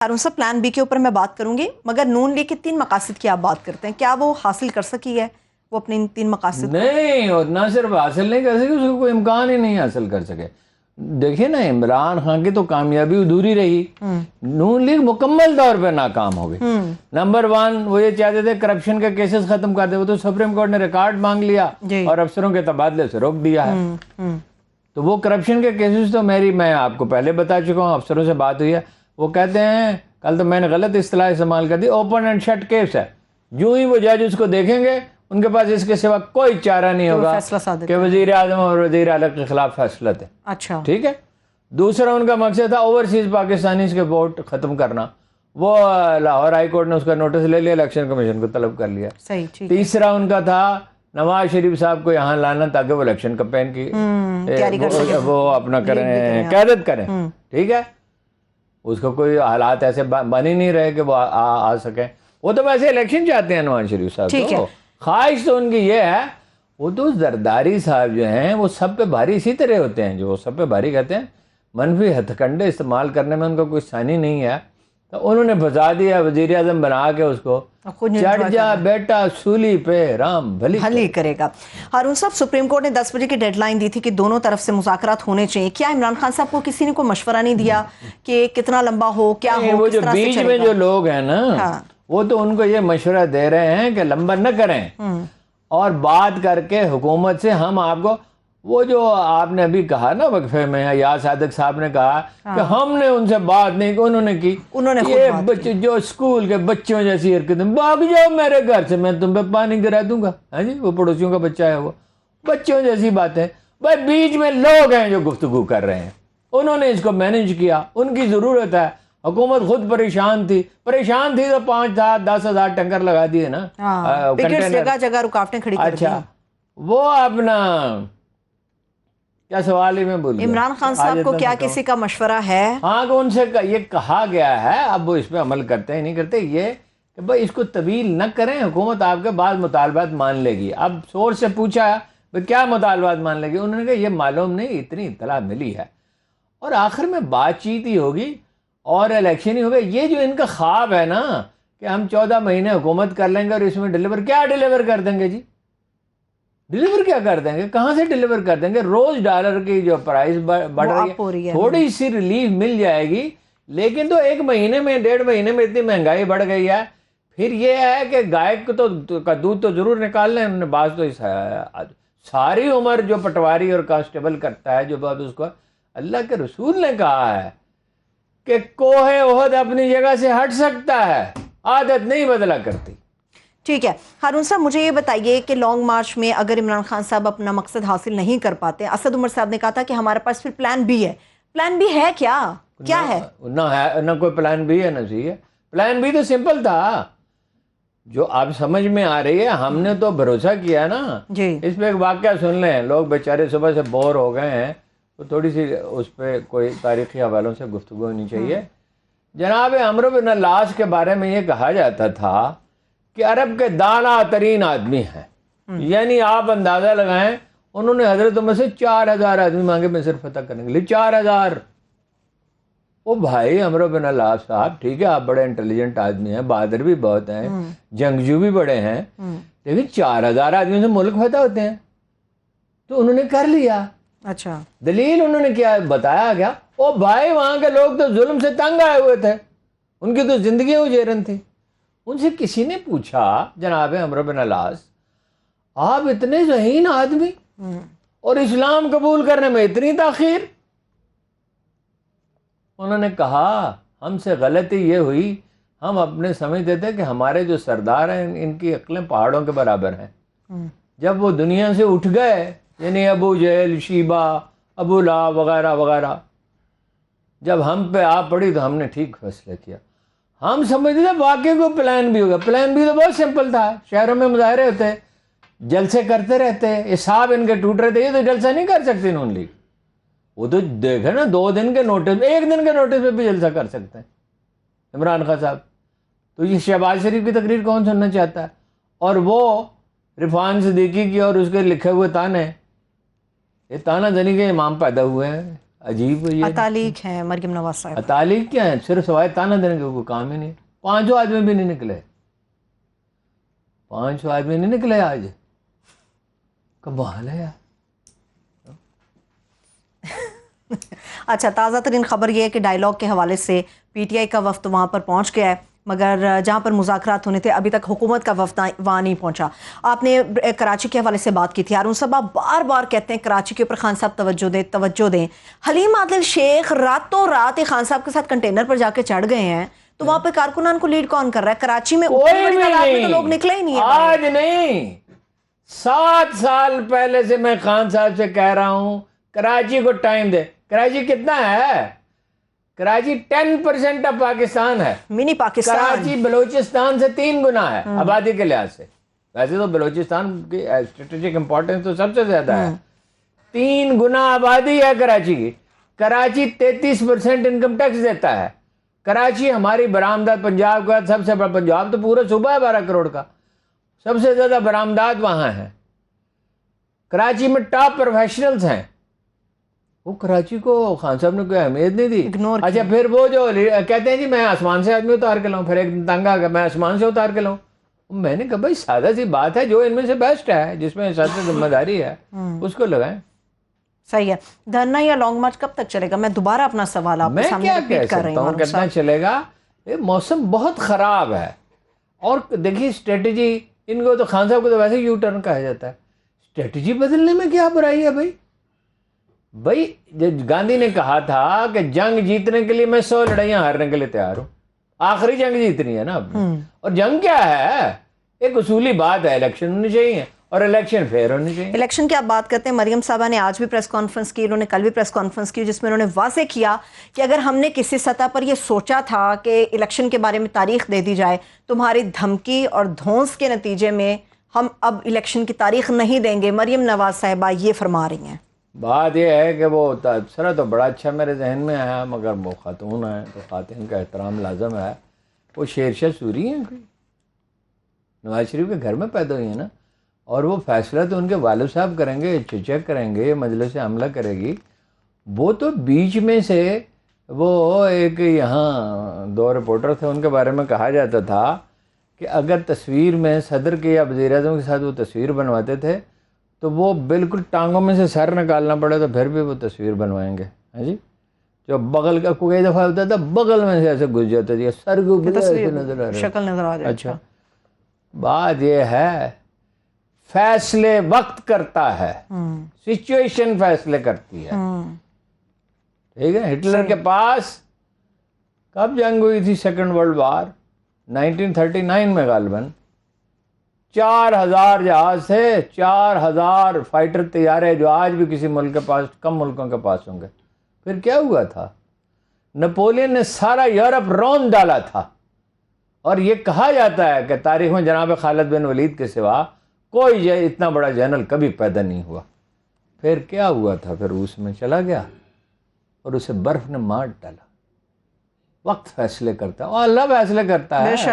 ہارون صاحب plan be کے اوپر میں بات کروں گی، مگر نون لیگ کے 3 مقاصد کی آپ بات کرتے ہیں، کیا وہ حاصل کر سکی ہے وہ اپنے ان 3 مقاصد کو؟ نہیں، اور نہ صرف حاصل نہیں کر سکے، اس کو کوئی امکان ہی نہیں حاصل کر سکے۔ دیکھیں نا، عمران خان کی تو کامیابی ادھوری رہی، نون لیگ مکمل طور پہ ناکام ہو گئی۔ نمبر 1 وہ یہ چاہتے تھے کرپشن کے کیسز ختم کر دے، وہ تو سپریم کورٹ نے ریکارڈ مانگ لیا اور افسروں کے تبادلے سے روک دیا ہے۔ تو وہ کرپشن کے کیسز تو میں آپ کو پہلے بتا چکا ہوں، افسروں سے بات ہوئی ہے، وہ کہتے ہیں، کل تو میں نے غلط اصطلاح استعمال کر دی، اوپن اینڈ شٹ کیس ہے، جو ہی وہ جج اس کو دیکھیں گے ان کے پاس اس کے سوا کوئی چارہ نہیں ہوگا کہ وزیر اعظم اور وزیر اعلیٰ کے خلاف فیصلہ دیں۔ اچھا، ٹھیک ہے۔ دوسرا ان کا مقصد تھا اوورسیز پاکستانیز کے ووٹ ختم کرنا، وہ لاہور ہائی کورٹ نے اس کا نوٹس لے لیا، الیکشن کمیشن کو طلب کر لیا۔ تیسرا ان کا تھا نواز شریف صاحب کو یہاں لانا تاکہ وہ الیکشن کمپین کی وہ اپنا کریں، قیادت کریں۔ ٹھیک ہے، اس کو کوئی حالات ایسے بن ہی نہیں رہے کہ وہ آ سکیں۔ وہ تو ویسے الیکشن چاہتے ہیں نواز شریف صاحب، تو خواہش تو ان کی یہ ہے۔ وہ تو زرداری صاحب جو ہیں وہ سب پہ بھاری اسی طرح ہوتے ہیں، جو سب پہ بھاری کہتے ہیں، منفی ہتھ کنڈے استعمال کرنے میں ان کا کوئی ثانی نہیں ہے۔ تو انہوں نے بھجا دیا وزیر اعظم بنا کے اس کو، چڑھ جا بیٹا سولی پہ رام بھلی کرے گا۔ ہارون صاحب، سپریم کورٹ نے 10 بجے کی ڈیڈ لائن دی تھی کہ دونوں طرف سے مذاکرات ہونے چاہیے، کیا عمران خان صاحب کو کسی نے کوئی مشورہ نہیں دیا کہ کتنا لمبا ہو، کیا ہو؟ وہ جو بیچ میں جو لوگ ہیں نا، وہ تو ان کو یہ مشورہ دے رہے ہیں کہ لمبا نہ کریں، اور بات کر کے حکومت سے ہم آپ کو، وہ جو آپ نے ابھی کہا نا وقفے میں، یا صادق صاحب نے کہا کہ ہم نے ان سے بات نہیں کی، انہوں نے کی، یہ بچے جو اسکول کے بچوں جیسی حرکتیں، بھاگ جاؤ میرے گھر سے، میں تم پہ پانی گرا دوں گا، ہاں جی، وہ پڑوسیوں کا بچہ ہے، وہ بچوں جیسی باتیں۔ بھائی بیچ میں لوگ ہیں جو گفتگو کر رہے ہیں، انہوں نے اس کو مینج کیا، ان کی ضرورت ہے۔ حکومت خود پریشان تھی تو 5-10 ہزار ٹینکر لگا دیے نا، جگہ جگہ رکاوٹیں کھڑی کر دی۔ اچھا، وہ اپنا کیا سوال ہی میں بھول گیا، عمران خان صاحب کو کیا کسی کا مشورہ ہے؟ ہاں، کہ ان سے یہ کہا گیا ہے، اب وہ اس پہ عمل کرتے ہیں نہیں کرتے، یہ کہ بھائی اس کو طویل نہ کریں، حکومت آپ کے بعض مطالبات مان لے گی۔ اب سورس سے پوچھا بھائی کیا مطالبات مان لے گی، انہوں نے کہا یہ معلوم نہیں، اتنی اطلاع ملی ہے، اور آخر میں بات چیت ہی ہوگی اور الیکشن ہی ہوگا۔ یہ جو ان کا خواب ہے نا کہ ہم 14 مہینے حکومت کر لیں گے اور اس میں کیا ڈیلیور کر دیں گے جی؟ ڈیلیور کیا کر دیں گے؟ کہاں سے ڈیلیور کر دیں گے؟ روز ڈالر کی جو پرائز بڑھ رہی ہے، تھوڑی سی ریلیف مل جائے گی، لیکن تو 1 مہینے میں 1.5 مہینے میں اتنی مہنگائی بڑھ گئی ہے۔ پھر یہ ہے کہ گائے کا دودھ تو ضرور نکال لیں، انہوں نے بعض تو ساری عمر جو پٹواری اور کانسٹیبل کرتا ہے، جو بات اس کو اللہ کے رسول نے کہا ہے کہ کوہ احد اپنی جگہ سے ہٹ سکتا ہے، عادت نہیں بدلا کرتی۔ ٹھیک ہے ہارون صاحب، مجھے یہ بتائیے کہ لانگ مارچ میں اگر عمران خان صاحب اپنا مقصد حاصل نہیں کر پاتے، اسد عمر صاحب نے کہا تھا کہ ہمارے پاس پھر پلان بی ہے، پلان بی ہے کیا ہے؟ نہ کوئی پلان بی ہے، نہ سی ہے۔ پلان بی تو سمپل تھا، جو آپ سمجھ میں آ رہی ہے، ہم نے تو بھروسہ کیا نا جی۔ اس پہ ایک واقعہ سن لیں، لوگ بیچارے صبح سے بور ہو گئے ہیں، تو تھوڑی سی اس پہ کوئی تاریخی حوالوں سے گفتگو ہونی چاہیے۔ جناب عمرو بن العاص کے بارے میں یہ کہا جاتا تھا کہ عرب کے دانا ترین آدمی ہیں، یعنی آپ اندازہ لگائیں، انہوں نے حضرت عمر سے 4000 آدمی مانگے مصر فتح کرنے کے لیے، 4000۔ وہ بھائی عمرو بن العاص صاحب، ٹھیک ہے آپ بڑے انٹیلیجنٹ آدمی ہیں، بہادر بھی بہت ہیں، جنگجو بھی بڑے ہیں، لیکن 4000 آدمیوں سے ملک فتح ہوتے ہیں؟ تو انہوں نے کر لیا۔ اچھا، دلیل انہوں نے کیا بتایا گیا؟ او بھائی وہاں کے لوگ تو ظلم سے تنگ آئے ہوئے تھے، ان کی تو زندگیاں اجیرن تھی۔ ان سے کسی نے پوچھا جناب عمرو بن العاص، آپ اتنے ذہین آدمی اور اسلام قبول کرنے میں اتنی تاخیر؟ انہوں نے کہا ہم سے غلطی یہ ہوئی، ہم اپنے سمجھتے تھے کہ ہمارے جو سردار ہیں ان کی عقلیں پہاڑوں کے برابر ہیں، جب وہ دنیا سے اٹھ گئے، یعنی ابو جہل، شیبہ، ابو لہب وغیرہ وغیرہ، جب ہم پہ آ پڑی تو ہم نے ٹھیک فیصلہ کیا۔ ہم سمجھتے تھے واقعی کو پلان بھی ہوگا، پلان بھی تو بہت سمپل تھا، شہروں میں مظاہرے ہوتے، جلسے کرتے رہتے، حساب ان کے ٹوٹ رہے تھے، یہ تو جلسہ نہیں کر سکتی نون لیگ، وہ تو دیکھے نا 2 دن کے نوٹس، 1 دن کے نوٹس پہ بھی جلسہ کر سکتے ہیں عمران خان صاحب۔ تو یہ شہباز شریف کی تقریر کون سننا چاہتا ہے؟ اور وہ عرفان صدیقی کی اور اس کے لکھے ہوئے تانے، یہ تانا زنی کے امام پیدا ہوئے ہیں، عجیب ہے یہ. اتالیق ہیں مریم نواز صاحب. اتالیق کیا ہے؟ صرف سوائے تانا دینے کا کوئی کام ہی نہیں. 500 آدمی بھی نہیں نکلے. 500 آدمی نہیں نکلے آج. کمال ہے یار. اچھا، تازہ ترین خبر یہ ہے کہ ڈائیلاگ کے حوالے سے پی ٹی آئی کا وفد وہاں پر پہنچ گیا ہے، مگر جہاں پر مذاکرات ہونے تھے ابھی تک حکومت کا وفد وہاں نہیں پہنچا. آپ نے کراچی کے حوالے سے بات کی تھی. ہارون صاحب آپ بار بار کہتے ہیں کراچی کے اوپر خان صاحب توجہ دیں. حلیم عادل شیخ راتوں رات خان صاحب کے ساتھ کنٹینر پر جا کے چڑھ گئے ہیں، تو وہاں پہ کارکنان کو لیڈ کون کر رہا ہے؟ کراچی میں اتنی بڑی تعداد میں تو لوگ نکلے ہی نہیں ہیں. آج نہیں، 7 سال پہلے سے میں خان صاحب سے کہہ رہا ہوں کراچی کو ٹائم دے. کراچی کتنا ہے؟ کراچی 10% آف پاکستان ہے. منی پاکستان. کراچی بلوچستان سے 3 گنا ہے آبادی کے لحاظ سے. ویسے تو بلوچستان کی اسٹریٹجک امپورٹنس تو سب سے زیادہ ہے. 3 گنا آبادی ہے کراچی کی. کراچی 33% انکم ٹیکس دیتا ہے. کراچی ہماری برآمدات پنجاب کا سب سے بڑا، پنجاب تو پورا صوبہ ہے 12 کروڑ کا، سب سے زیادہ برآمدات وہاں ہیں. کراچی میں ٹاپ پروفیشنلز ہیں. وہ کراچی کو خان صاحب نے کوئی اہمیت نہیں دی. اچھا پھر وہ جو کہتے ہیں جی میں آسمان سے آدمی اتار کے لاؤں، پھر ایک تنگ آ گیا میں آسمان سے اتار کے لاؤں. میں نے کہا بھائی سادہ سی بات ہے، جو ان میں سے بیسٹ ہے، جس میں سب سے ذمہ داری ہے اس کو لگائیں. صحیح ہے. دھرنا یا لانگ مارچ کب تک چلے گا؟ میں دوبارہ اپنا سوال آپ کے سامنے ریپیٹ کر رہی ہوں. کتنا چلے گا؟ موسم بہت خراب ہے. اور دیکھیے اسٹریٹجی، ان کو تو خان صاحب کو تو ویسے یو ٹرن کہا جاتا ہے. اسٹریٹجی بدلنے میں کیا برائی ہے بھائی؟ بھائی گاندھی نے کہا تھا کہ جنگ جیتنے کے لیے میں 100 لڑائیاں ہارنے کے لیے تیار ہوں. آخری جنگ جیتنی ہے نا اب. اور جنگ کیا ہے؟ ایک اصولی بات ہے، الیکشن ہونی چاہیے اور الیکشن فیئر ہونی چاہیے. الیکشن کی آپ بات کرتے ہیں، مریم صاحبہ نے آج بھی پریس کانفرنس کی، انہوں نے کل بھی پریس کانفرنس کی، جس میں انہوں نے واضح کیا کہ اگر ہم نے کسی سطح پر یہ سوچا تھا کہ الیکشن کے بارے میں تاریخ دے دی جائے، تمہاری دھمکی اور دھونس کے نتیجے میں ہم اب الیکشن کی تاریخ نہیں دیں گے. مریم نواز صاحبہ یہ فرما رہی ہیں. بات یہ ہے کہ وہ تبصرہ تو بڑا اچھا میرے ذہن میں آیا، مگر وہ خاتون ہیں تو خواتین کا احترام لازم ہے. وہ شیرشاہ سوری ہیں، کوئی نواز شریف کے گھر میں پیدا ہوئی ہیں نا، اور وہ فیصلہ تو ان کے والد صاحب کریں گے، چچا کریں گے، مجلس عملہ کرے گی. وہ تو بیچ میں سے وہ ایک یہاں 2 رپورٹر تھے، ان کے بارے میں کہا جاتا تھا کہ اگر تصویر میں صدر کے یا وزیر اعظم کے ساتھ وہ تصویر بنواتے تھے تو وہ بالکل ٹانگوں میں سے سر نکالنا پڑے تو پھر بھی وہ تصویر بنوائیں گے. ہاں جی، جو بغل کا کوئی دفعہ ہوتا تھا بغل میں سے ایسے گھس جاتا تھا، سر کو ایسے نظر آ رہا ہے، شکل نظر آ رہی ہے. اچھا بات یہ ہے فیصلے وقت کرتا ہے، سچویشن فیصلے کرتی ہے. ٹھیک ہے. ہٹلر کے پاس کب جنگ ہوئی تھی؟ سیکنڈ ورلڈ وار 1939 میں غالباً. 4000 جہاز تھے، 4000 فائٹر طیارے، جو آج بھی کسی ملک کے پاس، کم ملکوں کے پاس ہوں گے. پھر کیا ہوا تھا؟ نپولین نے سارا یورپ رون ڈالا تھا. اور یہ کہا جاتا ہے کہ تاریخ میں جناب خالد بن ولید کے سوا کوئی اتنا بڑا جنرل کبھی پیدا نہیں ہوا. پھر کیا ہوا تھا؟ پھر روس میں چلا گیا اور اسے برف نے مار ڈالا. وقت فیصلے کرتا ہے اور اللہ فیصلے کرتا ہے.